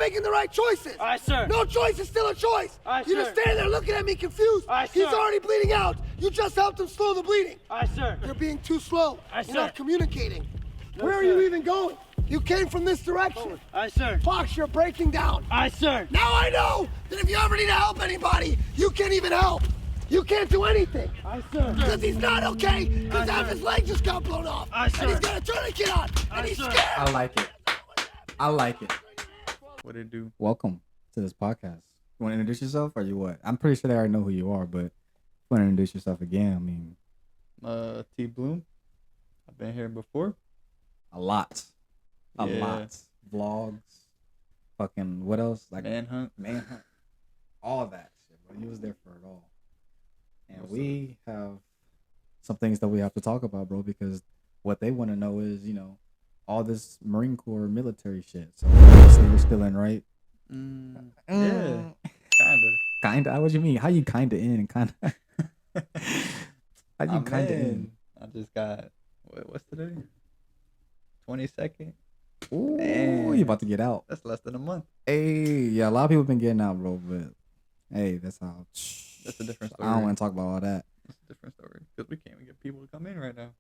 making the right choices. Aye, sir. No choice is still a choice. Aye, You sir. just standing there looking at me confused. Aye, He's sir. already bleeding out. You just helped him slow the bleeding. Aye, sir. You're being too slow. Aye, You're sir. not communicating. No, Where are sir. you even going? You came from this direction. Aye, sir. Fox, you're breaking down. Aye, sir. Now I know that if you ever need to help anybody, you can't even help. You can't do anything. Aye, sir. Because he's not okay, because Aye, half sir. his leg just got blown off. Aye, and sir. he's got a tourniquet on, Aye, and he's sir. scared. I like it. I like it. What it do? Welcome to this podcast. You want to introduce yourself or you what? I'm pretty sure they already know who you are, but if you want to introduce yourself again, I mean, T Bloom. I've been here before. a lot. A Yeah. lot. Vlogs. Fucking, what else? Like Manhunt. Manhunt. All that shit, bro. You was there for it all. And we have some things that we have to talk about, bro, because what they want to know is, you know, all this Marine Corps military shit. So obviously we're still in, right? Yeah. Kinda. Kinda. What you mean? How you kinda in and kinda? How you I'm kinda in? I just got what's today? 22nd. Ooh, Man. you about to get out? That's less than a month. Hey, yeah, a lot of people been getting out, bro. But hey, that's how. That's a different I don't story. want to talk about all that. That's a different story because we can't even get people to come in right now.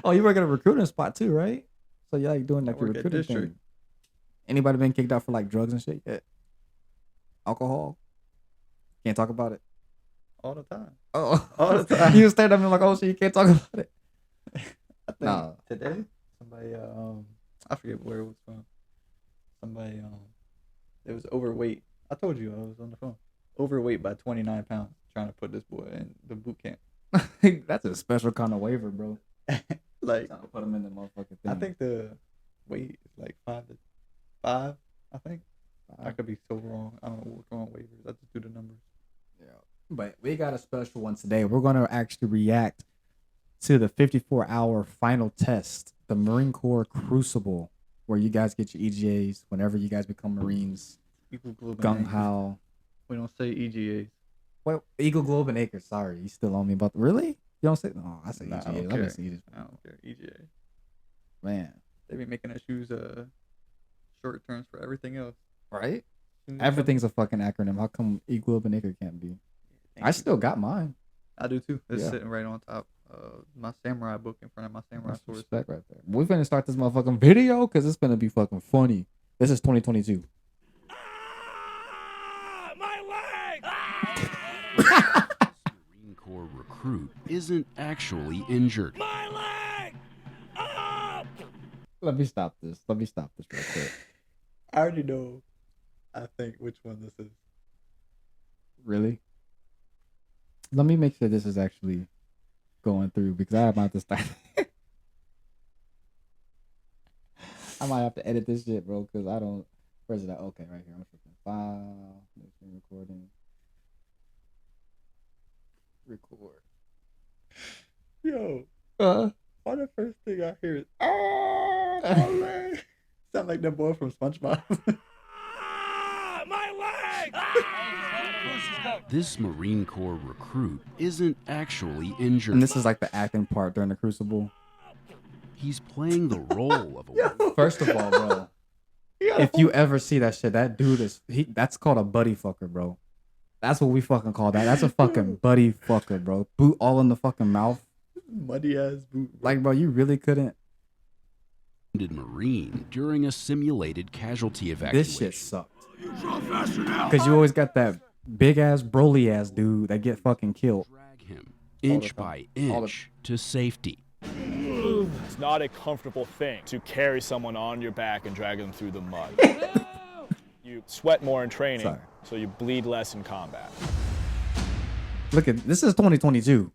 Oh, you work at a recruiting spot too, right? So you like doing like I your work at recruiting district. thing. Anybody been kicked out for like drugs and shit yet? Alcohol? Can't talk about it. All the time. Oh, All the time. You stand up and like, oh shit, you can't talk about it. I think Nah. today somebody I forget where it was from. Somebody it was overweight. I told you I was on the phone. Overweight by 29 pounds, trying to put this boy in the boot camp. That's a special kind of waiver, bro. Like Trying to put them in the motherfucking thing. I think the weight is like 5 to 5. I think I could be so wrong. I don't work on waivers. I just do the numbers. Yeah. But we got a special one today. We're going to actually react to the 54-hour final test, the Marine Corps Crucible, where you guys get your EGAs whenever you guys become Marines. Eagle Globe. Gung Ho. We don't say EGAs. Well, Eagle Globe and Acres. Sorry, you still on me about really? You don't say? No, I say Nah, I EGAs. don't I've care. been seeing this. I don't care. EGA. Man, They be making us use short terms for everything else. right? Soon as Everything's a fucking acronym. How come Eagle Globe and Acre can't be? Thank I you. still got mine. I do too. It's Yeah. sitting right on top of my samurai book in front of my samurai That's sword. respect right there. We're finna start this motherfucking video because it's gonna be fucking funny. This is 2022. My leg! Marine Corps recruit isn't actually injured. My leg! Let me stop this. Let me stop this real quick. I already know. I think which one this is. Really? Let me make sure this is actually going through because I'm about to start. I might have to edit this shit, bro, because I don't. Where's it at? Okay, right here. I'm freaking file. Recording. Record. Yo, why the first thing I hear is my leg? Sound like that boy from SpongeBob. My leg! This Marine Corps recruit isn't actually injured. And this is like the acting part during the Crucible. He's playing the role of a First of all, bro, if you ever see that shit, that dude is that's called a buddy fucker, bro. That's what we fucking call that. That's a fucking buddy fucker, bro. Boot all in the fucking mouth. Muddy ass boot. Like, bro, you really couldn't. wounded Marine during a simulated casualty evacuation. This shit sucked. Because you always got that big ass, broly ass dude that get fucking killed. Drag him inch time. by All the- inch to safety. It's not a comfortable thing to carry someone on your back and drag them through the mud. You sweat more in training, Sorry. so you bleed less in combat. Look at this is 2022,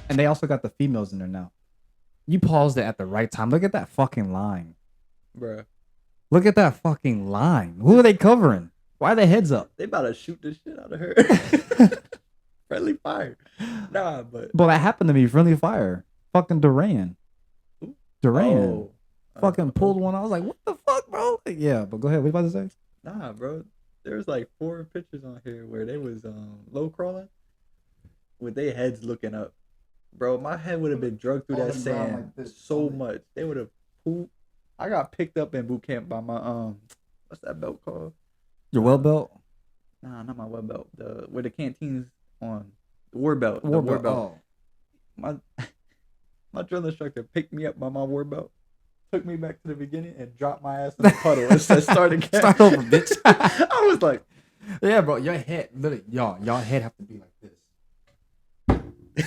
and they also got the females in there now. You paused it at the right time. Look at that fucking line. Bruh. Look at that fucking line. Who are they covering? Why are their heads up? They about to shoot the shit out of her. Friendly fire. Nah, but Well, that happened to me. Friendly fire. Fucking Duran. Who? Duran. Oh. Fucking pulled one. I was like, what the fuck, bro? Like, yeah, but go ahead. What are you about to say? Nah, bro. There's like 4 pictures on here where they was low crawling with their heads looking up. Bro, my head would have been drugged through On that the ground sand like this. so much. They would have pooped I got picked up in boot camp by my what's that belt called? Your well belt? Nah, not my web belt. The where the canteens on the war belt. War The war belt. belt. Oh. My drill instructor picked me up by my war belt, took me back to the beginning, and dropped my ass in the puddle and said, "Start again." Start over, bitch. I was like, yeah, bro. Your head, literally, y'all head have to be like this.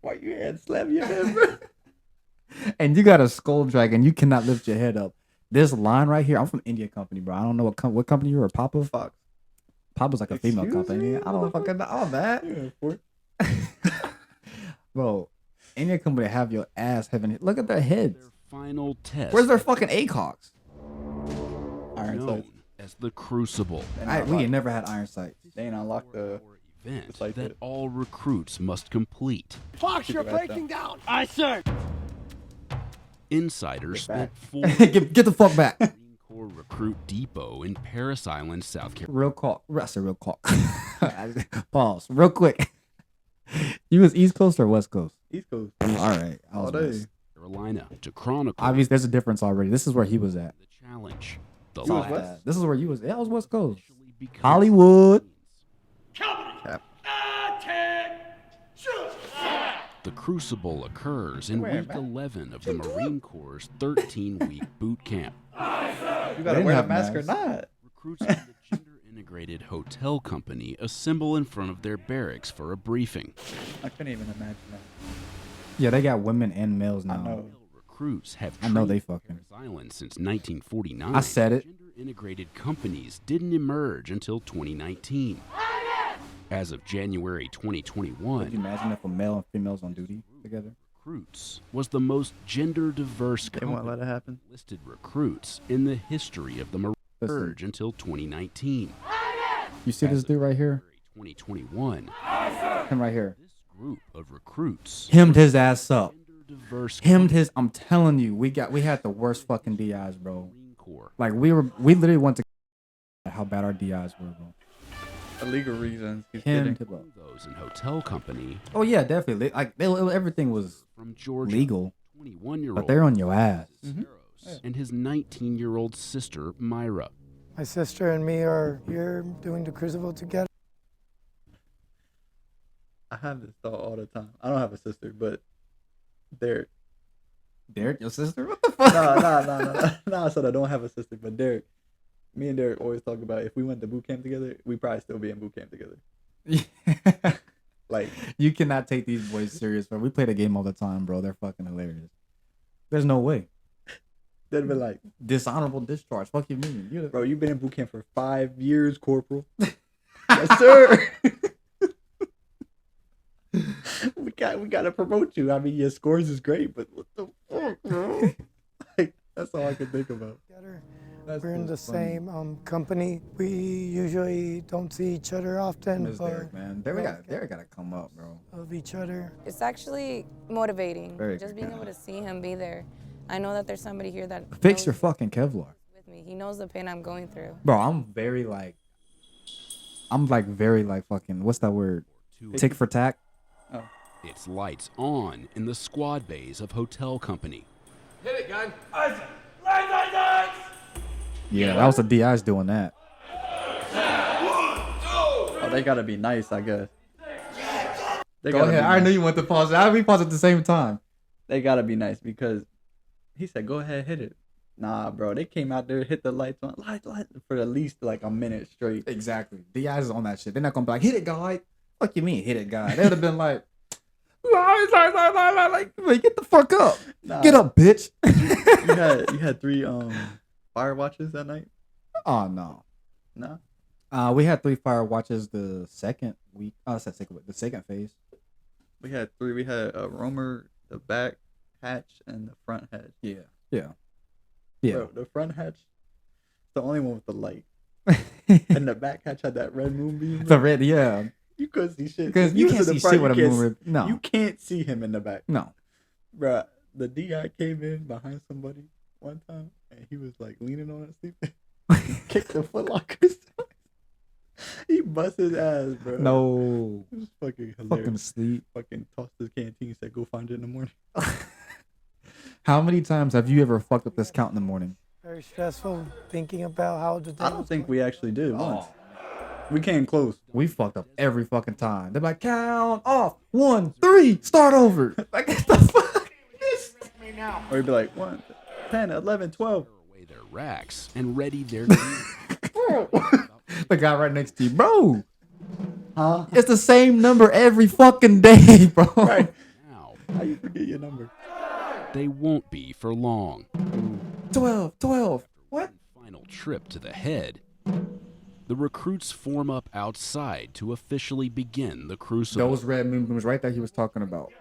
"Why you had slam your head, bro?" And you got a skull dragon. You cannot lift your head up. This line right here. I'm from India Company, bro. I don't know what company you were. Papa Fox. Papa's like a female Excuse company. me? I don't fucking know all that. Yeah, Bro, India Company have your ass having it. Look at their heads. Their final test. Where's their fucking ACOGs? Iron known sights. as the Crucible. We ain't never had iron sights. They ain't unlocked the. Event It's like that it. all recruits must complete. Fox, you're Keep it right breaking down. Insiders Get spent back. 4 get the fuck back. Marine Corps recruit depot in Paris Island, South Carolina. Real talk. I said real talk. Pause. Real quick. You was East Coast or West Coast? East Coast. All right. I All was day. West. To chronicle Obviously, there's a difference already. This is where he was at. the challenge. The He was last West? This is where you was. Yeah, I was West Coast. officially become Hollywood. Cap. The Crucible occurs in Where, week man? 11 of the Marine Corps' 13-week boot camp. You gotta didn't wear a have mask or masks. not. Recruits from the gender-integrated hotel company assemble in front of their barracks for a briefing. I couldn't even imagine that. Yeah, they got women and males now. I know. Recruits have I know they trained fucking- Paris Island since 1949. I said it. Gender-integrated companies didn't emerge until 2019. As of January Could you 2021, imagine if a male and female's on duty together? Recruits was the most gender-diverse They won't company let it happen. listed recruits in the history of the Marine Listen. Corps until 2019. You see this dude right here? 2021, Him right here. this group of recruits Hemmed his ass up. gender-diverse Hemmed his. I'm telling you, we had the worst fucking DIs, bro. Marine Corps. Like we literally went to how bad our DIs were, bro. Illegal reasons. He's Hemmed kidding. him up. Those in hotel company Oh yeah, definitely. Like everything was from Georgia, legal, 21-year-old but they're on your ass. and his 19-year-old sister Myra. My sister and me are here doing the Crucible together. I have this thought all the time. I don't have a sister, but Derek. Derek, your sister? What the fuck? No. I said I don't have a sister, but Derek. Me and Derek always talk about if we went to boot camp together, we probably still be in boot camp together. Like, You cannot take these boys serious, bro. We play the game all the time, bro. They're fucking hilarious. There's no way. they'd be like, Dishonorable discharge. Fuck you mean? You bro, you've been in boot camp for 5 years, Corporal. Yes, sir. we gotta promote you. I mean, your scores is great, but what the fuck, bro? Like, that's all I can think about. We're in the just funny. same company. We usually don't see each other often, Miss but Derek, man. Derek gotta come up, bro. of each other. It's actually motivating. Very Just good. being able to see him be there. I know that there's somebody here that Fix knows your fucking Kevlar. with me. He knows the pain I'm going through. Bro, I'm very like fucking, what's that word? Tick for tack? It's lights on in the squad bays of hotel company. Yeah, that was the DIs doing that. Oh, they gotta be nice, I guess. They Go gotta ahead. be I nice. knew you went to pause. We paused at the same time. They gotta be nice because he said, "Go ahead, hit it." Nah, bro, they came out there, hit the lights on, light for at least like a minute straight. Exactly. DIs is on that shit. They're not gonna be like, hit it, guy. Fuck you mean, hit it, guy. They would have been like, like, get the fuck up. Nah, Get up, bitch. you had 3 fire watches that night. Oh no. No, We had 3 fire watches the second week. The second phase. we had 3. We had a roamer, the back hatch, and the front hatch. Yeah. Bro, the front hatch, the only one with the light, and the back hatch had that red moonbeam. The bro. red, yeah. You couldn't see shit Because you was can't in the see front, shit with a you can't moon. No. You can't see him in the back. No. Bruh, the DI came in behind somebody one time, and he was like leaning on it, sleeping. Kicked the footlockers. He bust his ass, bro. No. It was fucking hilarious. Fucking sleep. Fucking tossed his canteen, said, "Go find it in the morning." How many times have you ever fucked up this count in the morning? Very stressful thinking about how the day I don't was think going. we actually did once. We came close. We fucked up every fucking time. They're like, count off. 1, 3, start over. Like, what the fuck? Or you'd be like 1, 10, 11, 12. Away their racks and ready their gear. The guy right next to you, bro. Huh? It's the same number every fucking day, bro. Right. Now, How you forget your number? they won't be for long. 12. What? Final trip to the head. The recruits form up outside to officially begin the crucible. Those red moons right there he was talking about.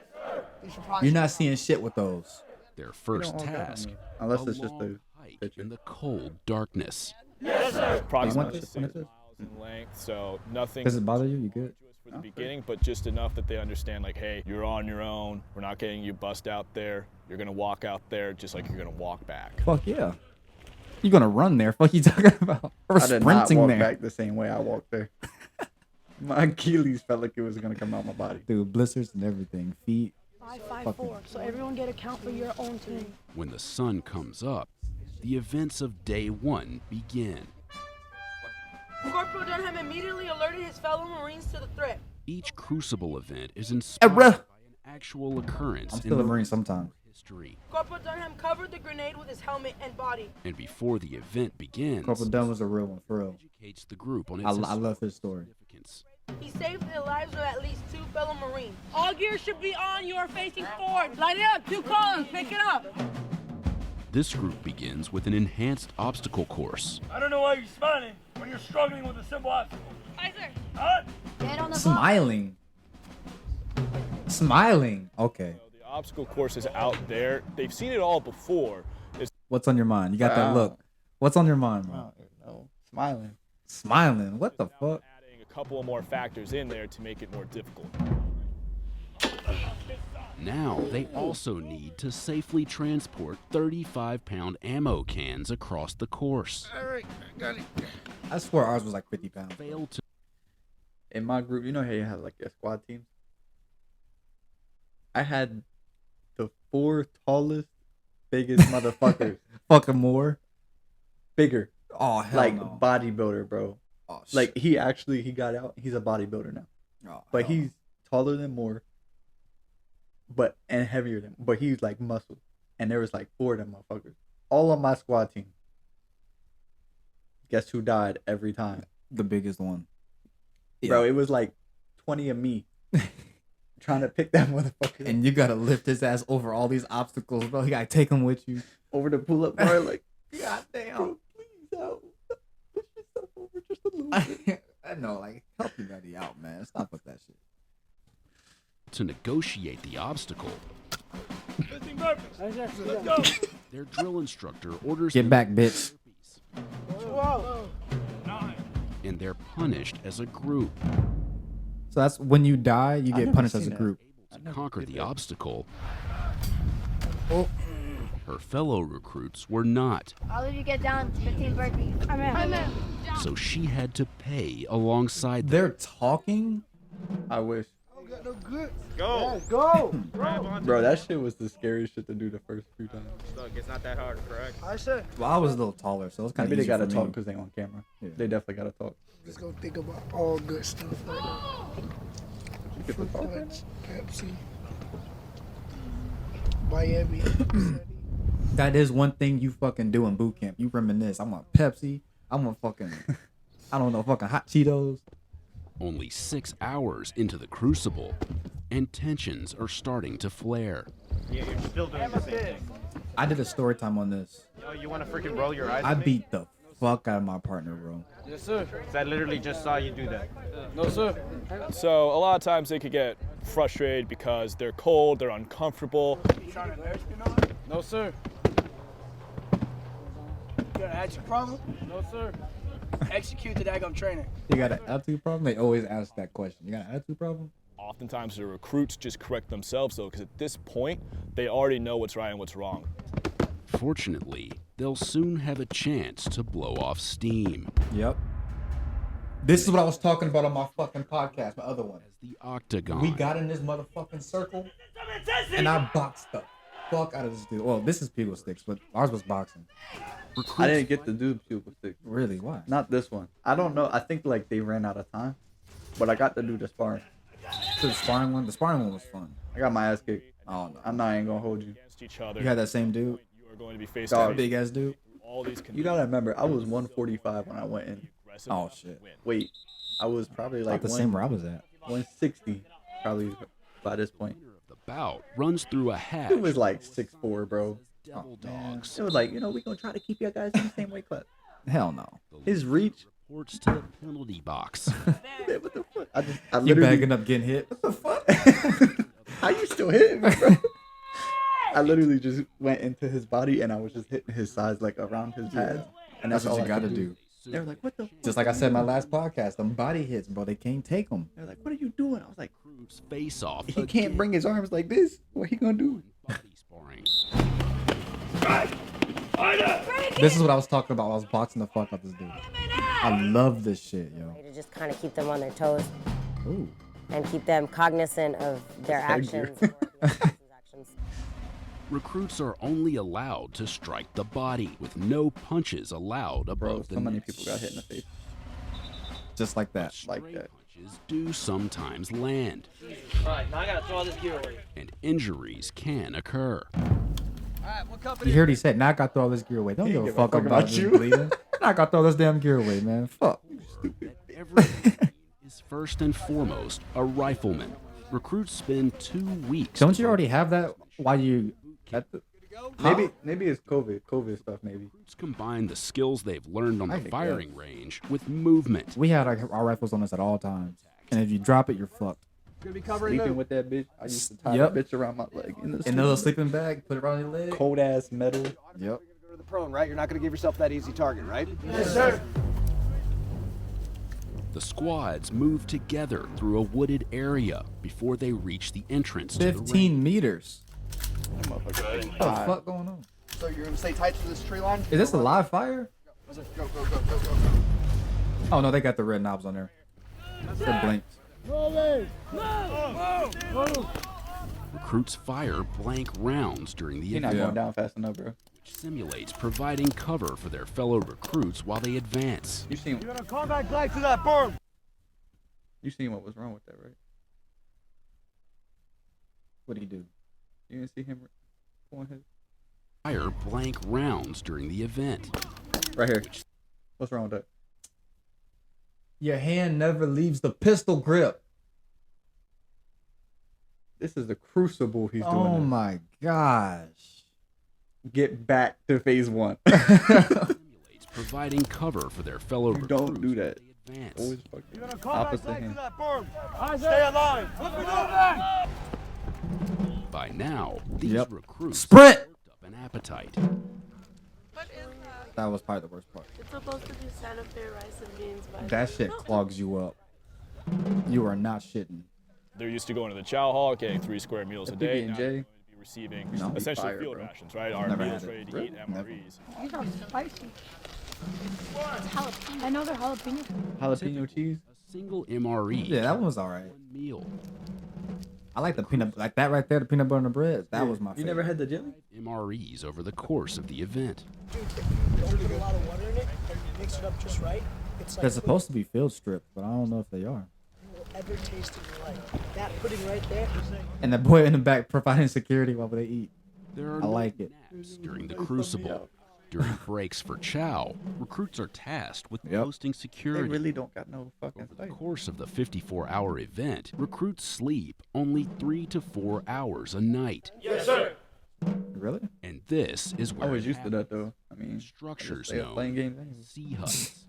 You're not seeing shit with those. Their first all got them, task, though. Unless a it's just long a hike picture. in the cold darkness. Approximately this? 6 miles in length, so nothing Does it bother you? You good? for the beginning, but just enough that they understand, like, hey, you're on your own. We're not getting you bust out there. You're gonna walk out there just like you're gonna walk back. Fuck yeah. You're gonna run there. Fuck you talking about? Or I did not sprinting walk there. back the same way I walked there. My Achilles felt like it was gonna come out my body. Dude, blisters and everything. Feet. 5-5-4. So everyone get a count for your own team. When the sun comes up, the events of day 1 begin. Corporal Dunham immediately alerted his fellow Marines to the threat. Each crucible event is inspired bruh. by an actual occurrence I'm in still a Marine sometimes. history. Corporal Dunham covered the grenade with his helmet and body. And before the event begins, Corporal Dunn was a real one, for real. educates the group on I its love his story. significance. He saved the lives of at least 2 fellow Marines. All gear should be on. You are facing forward. Line it up. 2 columns. Pick it up. This group begins with an enhanced obstacle course. I don't know why you're smiling when you're struggling with a simple obstacle. Hi, sir. Huh? Get on the Smiling. Smiling. Okay. So the obstacle course is out there. They've seen it all before. It's What's on your mind? You got that look. What's on your mind, I bro? don't even know. Smiling. Smiling. What the fuck? adding a couple of more factors in there to make it more difficult. Now they also need to safely transport 35-pound ammo cans across the course. I swear ours was like 50 pounds. Fail to In my group, you know how you have like a squad team? I had the 4 tallest, biggest motherfuckers. Fucking more. Bigger. Oh, hell Like no. bodybuilder, bro. Oh, shit. Like he got out. He's a bodybuilder now. Oh, But hell no. he's taller than more. And heavier than. But he's like muscle. And there was like 4 of them motherfuckers. All on my squad team. Guess who died every time? the biggest one. Bro, it was like 20 of me trying to pick that motherfucker And you gotta lift his ass over all these obstacles, bro. You gotta take him with you. over the pull-up bar. Like, God damn. bro, please help. Push yourself over just a little bit. I know, like, help your buddy out, man. Stop with that shit. to negotiate the obstacle. 15 burpees. Let's go. Their drill instructor orders Get them back, to bitch. Whoa. 9. and they're punished as a group. So that's when you die, you get never punished as a seen that. group. Able to conquer the obstacle. Oh. Her fellow recruits were not, All of you get down. 15 burpees. I'm in. so she had to pay alongside them. They're talking? I wish. Go. Go! Bro, that shit was the scariest shit to do the first few times. Look, it's not that hard, correct? I said, Well, I was a little taller, so it was kind of Maybe they easy gotta for talk me. because they on camera. Yeah. They definitely gotta talk. just go think about all good stuff right now. You get the Fruit talk. punch, Pepsi, Miami. That is one thing you fucking do in boot camp. You reminisce. I want Pepsi. I want fucking, I don't know, fucking hot Cheetos. Only 6 hours into the crucible, and tensions are starting to flare. Yeah, you're still doing the same thing. I did a story time on this. Yo, you want to freaking roll your eyes I at me? beat the fuck out of my partner, bro. Yes, sir. 'Cause I literally just saw you do that. No, sir. So a lot of times they could get frustrated because they're cold, they're uncomfortable. No, sir. You got an attitude problem? No, sir. Execute the daggum trainer. You got an attitude problem? They always ask that question. You got an attitude problem? Oftentimes the recruits just correct themselves though, because at this point, they already know what's right and what's wrong. Fortunately, they'll soon have a chance to blow off steam. Yep. This is what I was talking about on my fucking podcast, my other one. The octagon. We got in this motherfucking circle, and I boxed up fuck out of this dude. Well, this is Pugil sticks, but ours was boxing. I didn't get to do Pugil sticks. Really? Why? Not this one. I don't know. I think like they ran out of time, but I got to do the sparring. The sparring one was fun. I got my ass kicked. Oh no. I'm not even gonna hold you. Against each other. You had that same dude? You are going to be faced Dog. with Big ass dude? all these You gotta remember, I was 145 when I went in. Oh shit. Wait, I was probably Like like the same where I was at. 160 probably by this point. The bout runs through a hatch. It was like 6'4", bro. Devil dogs. It was like, you know, we gonna try to keep you guys in the same weight class. Hell no. His reach. Reports to the penalty box. What the fuck? I You literally. bagging up getting hit? What the fuck? How you still hitting me, bro? I literally just went into his body and I was just hitting his sides like around his pads. And That's that's what all you I gotta could do. They were like, what the fuck? Just like I said in my last podcast, them body hits, bro, they can't take them. They're like, what are you doing? I was like, Recruits face off. he can't bring his arms like this. What he gonna do? Body sparring. This is what I was talking about. I was boxing the fuck out this dude. I love this shit, yo. To just kind of keep them on their toes Ooh. and keep them cognizant of their headgear. actions. Or the other person's actions. Recruits are only allowed to strike the body, with no punches allowed above Bro, the so many neck. people got hit in the face. Just like that. Like Stray that. punches do sometimes land, Alright, now I gotta throw all this gear away. and injuries can occur. You heard he said, now I gotta throw all this gear away. Don't give a fuck about you bleeding. Now I gotta throw this damn gear away, man. Fuck. Every Marine is first and foremost a rifleman. Recruits spend 2 weeks. Don't you already have that while you at the Maybe it's COVID stuff maybe. Recruits combine the skills they've learned on I the get firing range with movement. We had our rifles on us at all times. And if you drop it, you're fucked. Gonna be covering Sleeping the with that bitch. I used to tie Yep. that bitch around my leg. In the In the little sleeping bag, put it around your leg. cold ass metal. Yep. go to the prone, right? You're not gonna give yourself that easy target, right? Yes, sir. The squads move together through a wooded area before they reach the entrance to the range. 15 meters. That motherfucker. What the fuck going on? So you're gonna stay tight to this tree line? Is this a live fire? Go, go, go, go, go. Oh no, they got the red knobs on there. They're blinked. Recruits fire blank rounds during the You're not event, going down fast enough, bro. which simulates providing cover for their fellow recruits while they advance. You seen You're gonna combat glide to that berm. what was wrong with that, right? What do you do? You didn't see him pulling his Fire blank rounds during the event. right here. What's wrong with that? Your hand never leaves the pistol grip. This is the crucible he's doing. Oh this. my gosh. Get back to phase 1. Simulates providing cover for their fellow You recruits. don't do that. while they advance. Always fucking You're gonna combat opposite glide to him. that berm. Stay alive. Look at that. By now, these Yep. recruits Sprint! have worked up an appetite. That was probably the worst part. It's supposed to be Santa Fe rice and beans, but That shit clogs you up. You are not shitting. They're used to going to the chow hall, getting 3 square meals a day. Now PB&J. they're going to be receiving No. essentially Fire, field bro. rations, right? Our Never meals had it. ready to Really? eat, Never. MREs. these are spicy. It's jalapeno. I know they're jalapeno. Jalapeno cheese. A single MRE. Yeah, that one was alright. One meal. I like the peanut, like that right there, the peanut butter and the bread. That was my You favorite. never had the jelly? MREs over the course of the event. Don't put a lot of water in it and mix it up just right. It's like They're supposed to be field strips, but I don't know if they are. you will ever taste in your life. That pudding right there. And the boy in the back providing security while they eat. There are I like it. naps during the crucible. During breaks for chow, recruits are tasked with Yep. posting They security. really don't got no fucking Over the fight. course of the 54-hour event, recruits sleep only 3 to 4 hours a night. Really? And this is I where was it used to that happens. though. I mean, I just Structures stay up known playing games. as sea huts.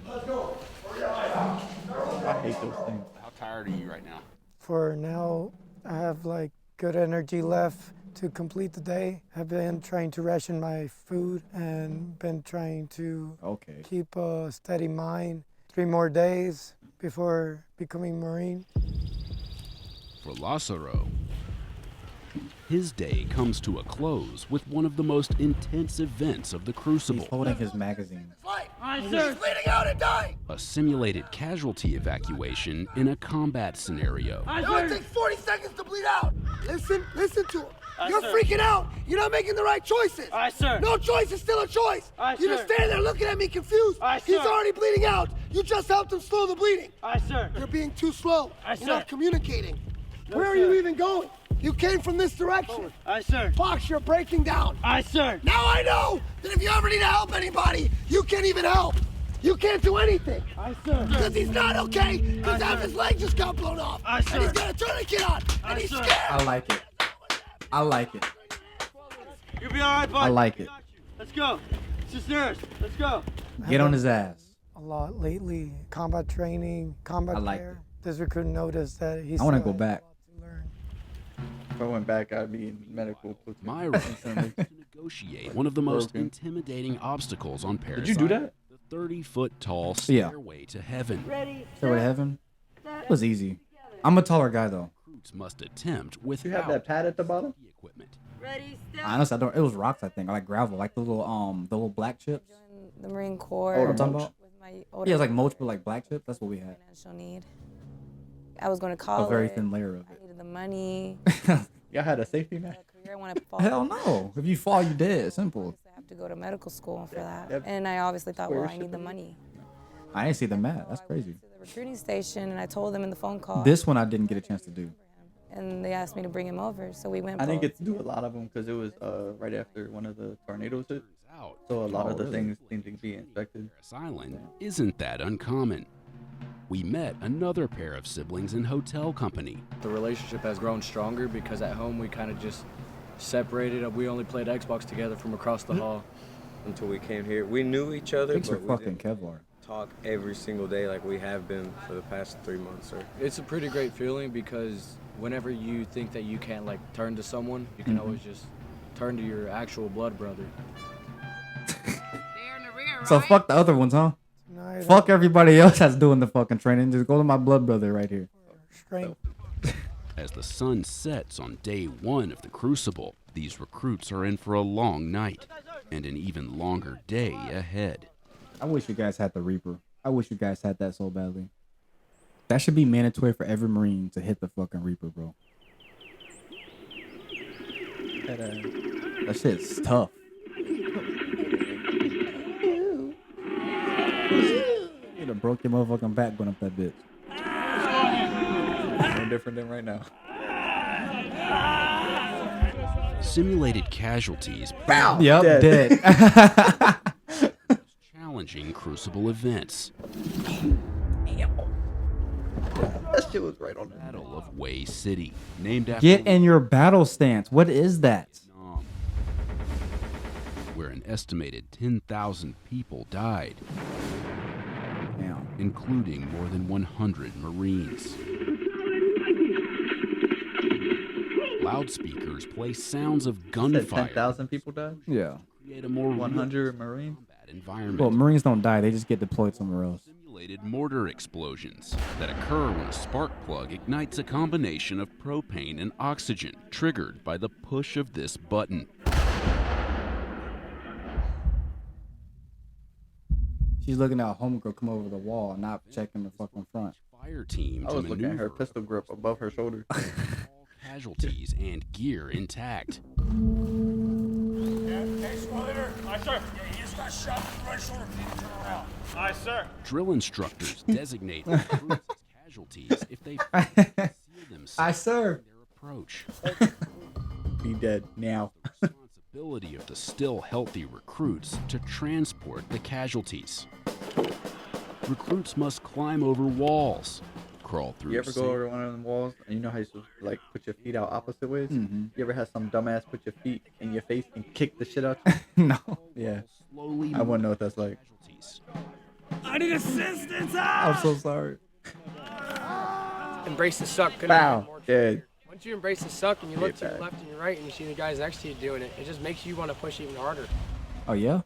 I hate those things. How tired are you right now? For now, I have like good energy left to complete the day. I've been trying to ration my food and been trying to Okay. keep a steady mind. 3 more days before becoming Marine. For Lazaro, his day comes to a close with one of the most intense events of the He's Crucible. holding his magazine. He's bleeding out and dying. A simulated casualty evacuation in a combat scenario. It only takes 40 seconds to bleed out. Listen to him. You're freaking out. You're not making the right choices. Aye, sir. No choice is still a choice. Aye, You're just sir. standing there looking at me confused. Aye, He's sir. already bleeding out. You just helped him slow the bleeding. Aye, sir. You're being too slow. Aye, You're sir. not communicating. No, Where are sir. you even going? You came from this direction. Aye, sir. Fox, you're breaking down. Aye, sir. Now I know that if you ever need to help anybody, you can't even help. You can't do anything. Aye, sir. Because he's not okay. Because Aye, half sir. his leg just got blown off. Aye, And sir. he's got a tourniquet on. Aye, And he's sir. scared. I like it. I like it. You'll be all right, bud. I like it. Let's go. It's just yours. Let's go. Get on his ass. A lot lately. Combat training, combat I like care. This recruit noticed that he's. I want to go back. If I went back, I'd be in medical platoon. My role is to negotiate one of the most Broken. intimidating obstacles on Parasite. Did you do that? The 30-foot tall Yeah. stairway to heaven. Stairway to heaven. It was easy. I'm a taller guy though. Recruits must attempt You have without that pad at the bottom? the equipment. Honestly, I don't. It was rocks, I think. I like gravel, like the little black chips. The Marine Corps. Oh, what I'm talking about? With my Yeah, older it's like mulch, but like black chips. That's what we had. financial need. I was going to college. A very thin layer of I needed the money. Y'all had a safety net? The career I want to follow. Hell no. If you fall, you dead. Simple. I have to go to medical school for that. Yep. And I obviously thought, well, I Square need the shit. money. I didn't see the mat. That's I crazy. went to the recruiting station and I told them in the phone call. This one I didn't get a chance to do. And they asked me to bring him over, so we went. I didn't both. get to do a lot of them because it was right after one of the tornadoes hit. Out. So a lot Oh, of the really? things seemed to be infected. Paris Island isn't that uncommon. We met another pair of siblings in hotel company. The relationship has grown stronger because at home we kind of just separated. We only played Xbox together from across the hall. Until we came here, we knew each other, Thanks for but we fucking didn't Kevlar. talk every single day like we have been for the past 3 months. Or It's a pretty great feeling because whenever you think that you can't like turn to someone, you can always just turn to your actual blood brother. So fuck the other ones, huh? Tonight, Fuck everybody else that's doing the fucking training. Just go to my blood brother right here. strength. As the sun sets on day one of the Crucible, these recruits are in for a long night and an even longer day ahead. I wish you guys had the Reaper. I wish you guys had that so badly. That should be mandatory for every Marine to hit the fucking Reaper, bro. That shit's tough. You'd have broke your motherfucking back going up that bitch. No different than right now. Simulated casualties. Bow! Yep, dead. Challenging Crucible events. That shit was right on the Battle of Way City, named after Get in your battle stance. What is that? Vietnam, where an estimated 10,000 people died, Damn. including more than 100 Marines. Loudspeakers play sounds of Said gunfire. 10,000 people died? Yeah. Create a more 100 Marines? combat environment. Well, Marines don't die. They just get deployed somewhere else. Simulated mortar explosions that occur when a spark plug ignites a combination of propane and oxygen, triggered by the push of this button. She's looking at a homegirl come over the wall, not checking the fucking front. Fire team I to was looking at her maneuver pistol grip above her shoulder. all casualties and gear intact. Aye, sir. Yeah, he just got shot in the right shoulder. Turn around. Aye, sir. Drill instructors designate recruits as casualties if they seal themselves sir. in their approach. Be dead now. Responsibility of the still healthy recruits to transport the casualties. Recruits must climb over walls, crawl through. You ever go over one of them walls and you know how you supposed to like put your feet out opposite ways? Mm-hmm. You ever had some dumbass put your feet in your face and kick the shit out? No. Yeah. Slowly I wouldn't know what that's like. casualties. I need assistance. I'm so sorry. Embrace the suck. Couldn't Bow. have more Dead. Once you embrace the suck and you look Get to your back. left and your right and you see the guys next to you doing it, it just makes you want to push even harder. Oh, yeah?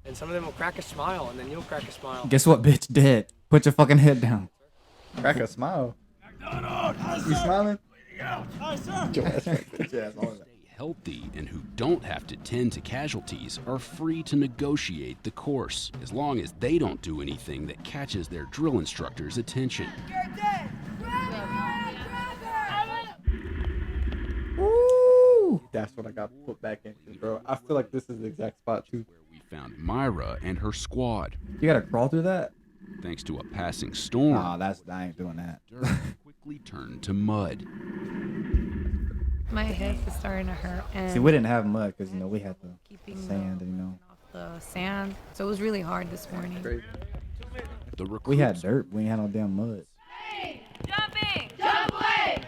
And some of them will crack a smile, and then you'll crack a smile. Guess what, bitch? Dead. Put your fucking head down. Crack a smile. You smiling? Aye, sir. Your ass right. Put your ass on that. Healthy and who don't have to tend to casualties are free to negotiate the course as long as they don't do anything that catches their drill instructor's attention. Ooh. That's what I got put back into, bro. I feel like this is the exact spot too. Where we found Myra and her squad. You gotta crawl through that? Thanks to a passing storm. Nah, I ain't doing that. Dirt quickly turned to mud. My hip is starting to hurt. And See, we didn't have mud because, you know, we had the keeping sand, you know. the sand. So it was really hard this morning. Great. We had dirt. We ain't had no damn mud. Jumping! Jump away!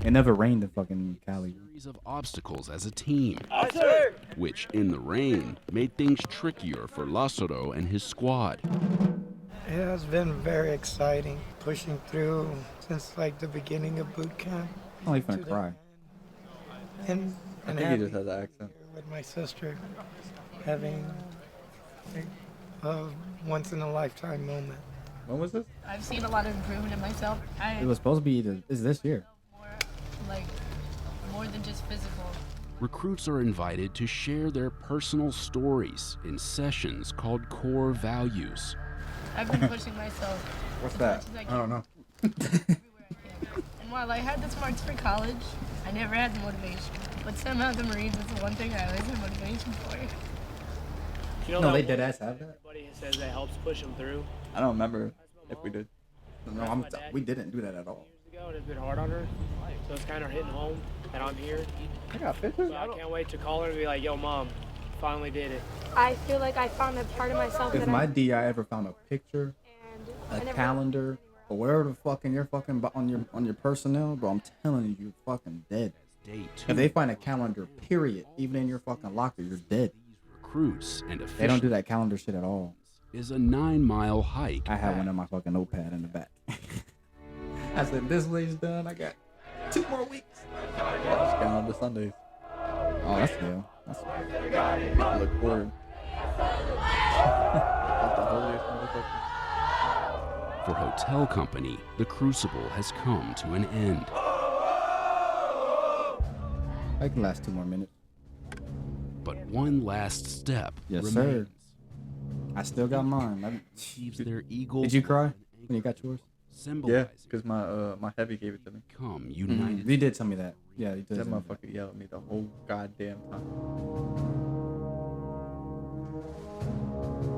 It never rained in fucking Cali. Series of obstacles as a team. Yes, sir. Which, in the rain, made things trickier for Lazaro and his squad. It has been very exciting pushing through since like the beginning of boot camp. I'm only finna cry. And I think he just has an accent. With my sister having a once in a lifetime moment. When was this? I've seen a lot of improvement in myself. It was supposed to be this year. More than just physical. Recruits are invited to share their personal stories in sessions called Core Values. I've been pushing myself. What's as that? much as I don't know. And while I had the smarts for college, I never had the motivation. But somehow the Marines is the one thing I always have motivation for. You know No, that they one dead ass have that. Everybody says that helps push them through. I don't remember if we did. No, we didn't do that at all. Years ago, and it's been hard on her. So it's kind of hitting home that I'm here. I got pictures. So I can't wait to call her and be like, yo, mom, finally did it. I feel like I found a part of myself If my DI ever found a picture, a calendar, or wherever the fuck in your fucking on your personnel, bro, I'm telling you, you're fucking dead. Day 2. If they find a calendar, period, even in your fucking locker, you're dead. Recruits and officials. They don't do that calendar shit at all. Is a 9-mile hike. I had one in my fucking notepad in the back. I said, this week's done. I got 2 more weeks. Just count on the Sundays. Oh, that's good. That's Look forward. The holiest motherfucker. For Hotel Company, the crucible has come to an end. I can last 2 more minutes. But one last step Yes, remains. sir. I still got mine. Achieves their eagle. Did you cry when you got yours? Yeah, because my heavy gave it to me. Become united. You did tell me that. Yeah, you did. That motherfucker yelled at me the whole goddamn time.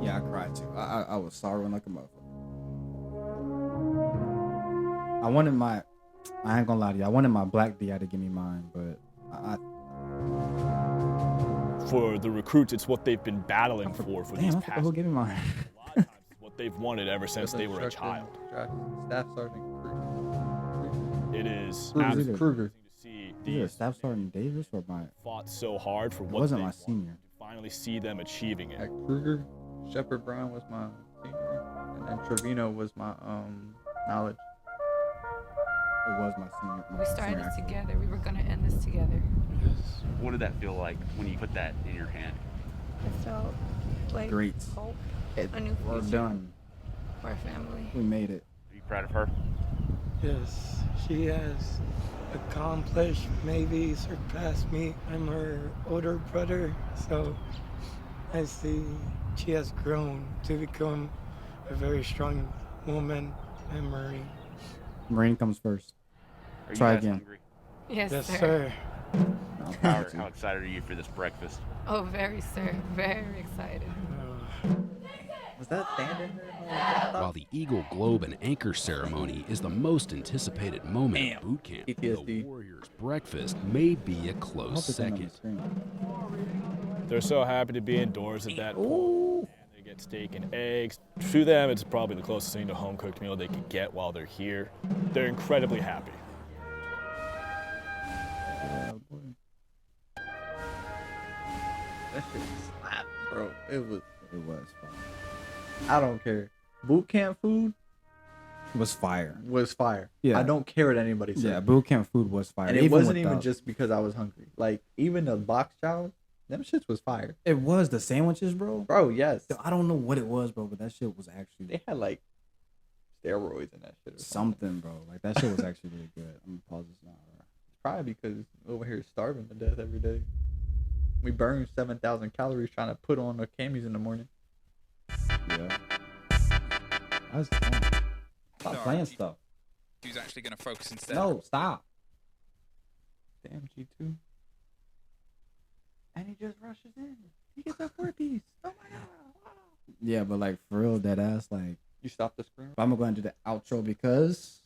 Yeah, I cried too. I was sorrowing like a motherfucker. I ain't gonna lie to you. I wanted my black DI to give me mine, but For the recruits, it's what they've been battling for these past. Who gave me mine? A lot of times, it's what they've wanted ever since they were a child. Staff Sergeant It is Kruger. absolutely Kruger. amazing to see Either these Staff Sergeant Davis or my. fought so hard for It what wasn't they my want, senior. to finally see them achieving it. At Kruger, Shepard Brown was my senior, and then Trevino was my knowledge. It was my senior. We started together. We were going to end this together. What did that feel like when you put that in your hand? It felt like Great. hope, It, a new we're future done. for our family. We made it. Are you proud of her? Yes, she has accomplished, maybe surpassed me. I'm her older brother, so I see she has grown to become a very strong woman and Marine. Marine comes first. Are you Try guys again. hungry? Yes, sir. How excited are you for this breakfast? Oh, very, sir. Very excited. Was that standing there? While the Eagle Globe and Anchor ceremony is the most anticipated moment of boot camp, the PTSD. Warriors' breakfast may be a close second. They're so happy to be indoors at that point. They get steak and eggs. To them, it's probably the closest thing to home cooked meal they could get while they're here. They're incredibly happy. That shit slapped, bro. It was fun. I don't care. Boot camp food Was fire. Yeah. I don't care what anybody says. Yeah, boot camp food was fire. And it wasn't even just because I was hungry. Like, even the box chows, them shits was fire. It was the sandwiches, bro. Bro, yes. I don't know what it was, bro, but that shit was actually. They had like steroids in that shit. Or something, bro. Like that shit was actually really good. I'm gonna pause this now. It's probably because over here starving to death every day. We burn 7,000 calories trying to put on the camis in the morning. Yeah. That's fun. Stop playing stuff. Who's actually going to focus instead? No, stop. Damn, G2. And he just rushes in. He gets a 4-piece. Oh my god. Wow. Yeah, but like for real, dead ass. Like You stopped the screen. I'm gonna go ahead and do the outro because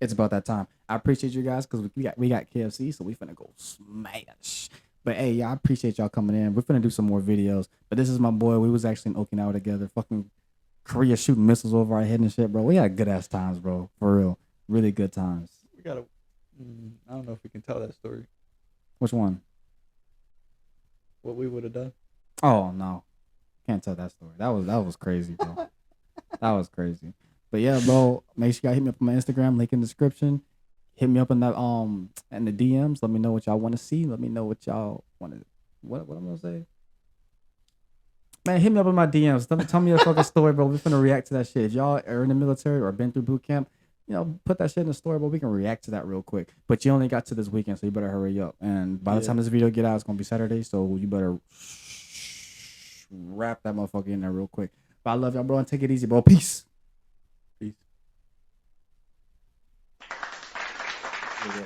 it's about that time. I appreciate you guys because we got KFC, so we finna go smash. But hey, yeah, I appreciate y'all coming in. We're finna do some more videos. But this is my boy. We was actually in Okinawa together. Fucking Korea shooting missiles over our head and shit, bro. We had good ass times, bro. For real, really good times. We gotta. I don't know if we can tell that story. Which one? What we would have done. Oh no, can't tell that story. That was crazy, bro. That was crazy. But yeah, bro, make sure y'all hit me up on my Instagram, link in the description. Hit me up in that in the DMs. Let me know what y'all want to see. Let me know what y'all want to. What I'm gonna say? Man, hit me up in my DMs. Tell me a fucking story, bro. We're finna react to that shit. If y'all are in the military or been through boot camp, you know, put that shit in the story, but we can react to that real quick. But you only got to this weekend, so you better hurry up. And by the time this video get out, it's gonna be Saturday, so you better wrap that motherfucker in there real quick. But I love y'all, bro, and take it easy, bro. Peace. Peace. Yeah.